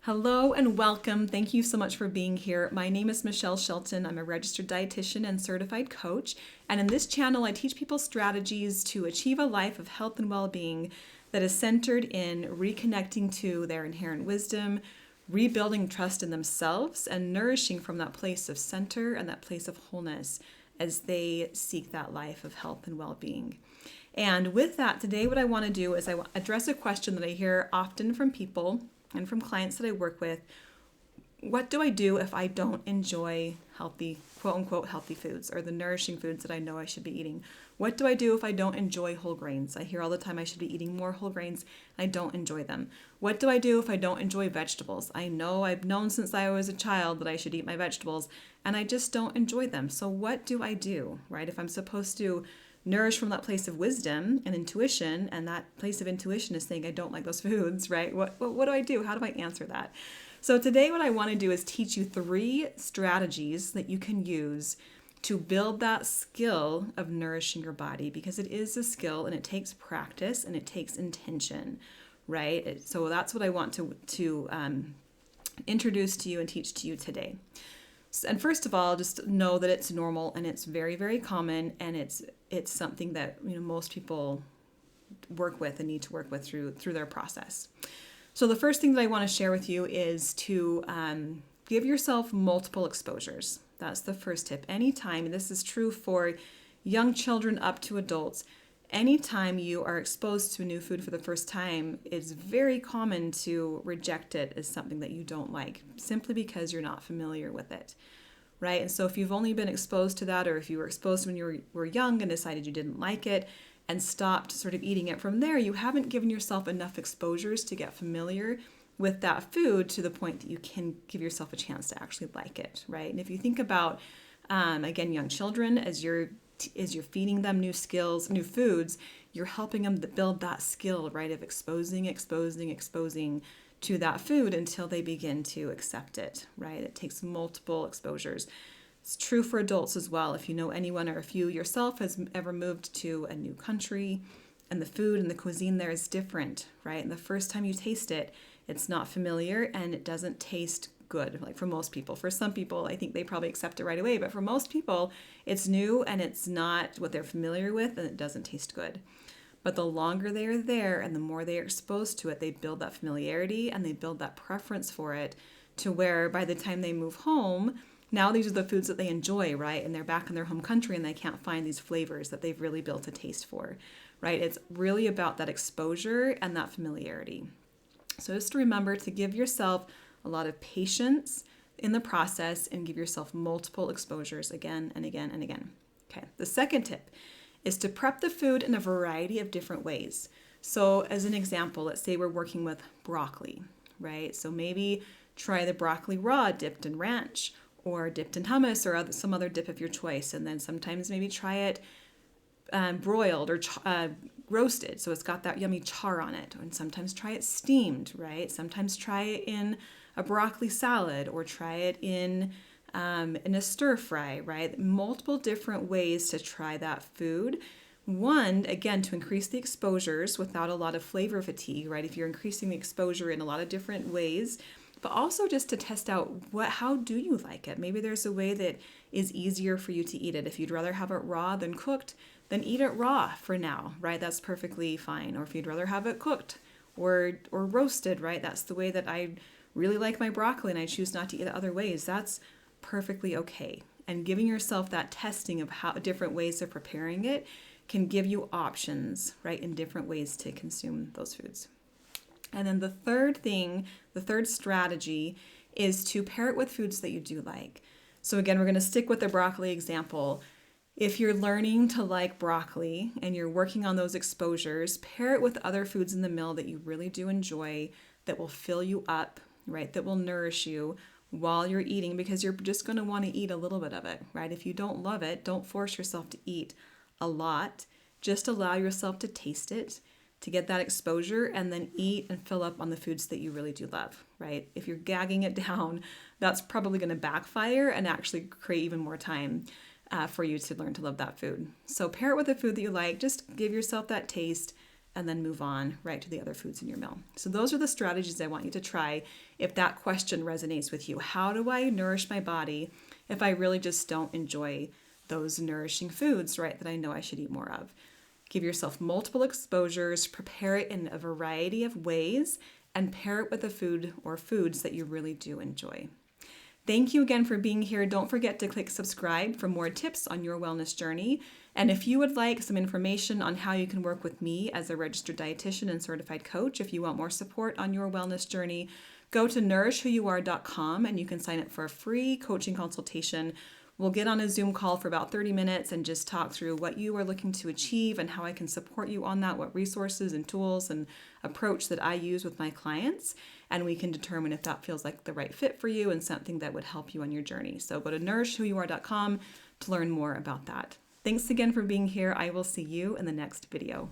Hello and welcome. Thank you so much for being here. My name is Michelle Shelton. I'm a registered dietitian and certified coach. And in this channel, I teach people strategies to achieve a life of health and well-being that is centered in reconnecting to their inherent wisdom, rebuilding trust in themselves, and nourishing from that place of center and that place of wholeness as they seek that life of health and well-being. And with that, today what I want to do is address a question that I hear often from people and from clients that I work with. What do I do if I don't enjoy healthy, quote unquote, healthy foods or the nourishing foods that I know I should be eating? What do I do if I don't enjoy whole grains? I hear all the time I should be eating more whole grains. I don't enjoy them. What do I do if I don't enjoy vegetables? I know I've known since I was a child that I should eat my vegetables and I just don't enjoy them. So what do I do, right? If I'm supposed to nourish from that place of wisdom and intuition, and that place of intuition is saying I don't like those foods, right? What do I do? How do I answer that? So today what I want to do is teach you 3 strategies that you can use to build that skill of nourishing your body, because it is a skill and it takes practice and it takes intention, right? So that's what I want to introduce to you and teach to you today. And first of all, just know that it's normal and it's very, very common, and it's something that most people work with and need to work with through their process. So the first thing that I want to share with you is to give yourself multiple exposures. That's the first tip. Anytime, and this is true for young children up to adults, anytime you are exposed to a new food for the first time, it's very common to reject it as something that you don't like, simply because you're not familiar with it, right? And so if you've only been exposed to that, or if you were exposed when you were young and decided you didn't like it and stopped sort of eating it from there, you haven't given yourself enough exposures to get familiar with that food to the point that you can give yourself a chance to actually like it, right? And if you think about, again, young children, as you're feeding them new skills, new foods, you're helping them to build that skill, right, of exposing to that food until they begin to accept it, right? It takes multiple exposures. It's true for adults as well. If you know anyone, or if you yourself has ever moved to a new country and the food and the cuisine there is different, right? And the first time you taste it, it's not familiar and it doesn't taste good, like for most people. For some people, I think they probably accept it right away, but for most people, it's new and it's not what they're familiar with and it doesn't taste good. But the longer they are there and the more they are exposed to it, they build that familiarity and they build that preference for it, to where by the time they move home, now these are the foods that they enjoy, right? And they're back in their home country and they can't find these flavors that they've really built a taste for, right? It's really about that exposure and that familiarity. So just to remember to give yourself a lot of patience in the process and give yourself multiple exposures again and again and again. Okay, the second tip is to prep the food in a variety of different ways. So as an example, let's say we're working with broccoli, right? So maybe try the broccoli raw dipped in ranch or dipped in hummus or some other dip of your choice. And then sometimes maybe try it broiled or roasted, so it's got that yummy char on it. And sometimes try it steamed, right? Sometimes try it in a broccoli salad, or try it in a stir fry, right? Multiple different ways to try that food. One, again, to increase the exposures without a lot of flavor fatigue, right? If you're increasing the exposure in a lot of different ways, but also just to test out how do you like it? Maybe there's a way that is easier for you to eat it. If you'd rather have it raw than cooked, then eat it raw for now, right? That's perfectly fine. Or if you'd rather have it cooked or roasted, right? That's the way that I really like my broccoli and I choose not to eat it other ways. That's perfectly okay. And giving yourself that testing of how different ways of preparing it can give you options, right, in different ways to consume those foods. And then the third strategy is to pair it with foods that you do like. So again, we're going to stick with the broccoli example. If you're learning to like broccoli and you're working on those exposures, pair it with other foods in the meal that you really do enjoy, that will fill you up, right, that will nourish you while you're eating, because you're just going to want to eat a little bit of it, right? If you don't love it, don't force yourself to eat a lot. Just allow yourself to taste it, to get that exposure, and then eat and fill up on the foods that you really do love, right? If you're gagging it down, that's probably going to backfire and actually create even more time for you to learn to love that food. So pair it with a food that you like. Just give yourself that taste and then move on right to the other foods in your meal. So those are the strategies I want you to try if that question resonates with you. How do I nourish my body if I really just don't enjoy those nourishing foods, right, that I know I should eat more of? Give yourself multiple exposures, prepare it in a variety of ways, and pair it with a food or foods that you really do enjoy. Thank you again for being here. Don't forget to click subscribe for more tips on your wellness journey. And if you would like some information on how you can work with me as a registered dietitian and certified coach, if you want more support on your wellness journey, go to nourishwhoyouare.com and you can sign up for a free coaching consultation. We'll get on a Zoom call for about 30 minutes and just talk through what you are looking to achieve and how I can support you on that, what resources and tools and approach that I use with my clients. And we can determine if that feels like the right fit for you and something that would help you on your journey. So go to nourishwhoyouare.com to learn more about that. Thanks again for being here. I will see you in the next video.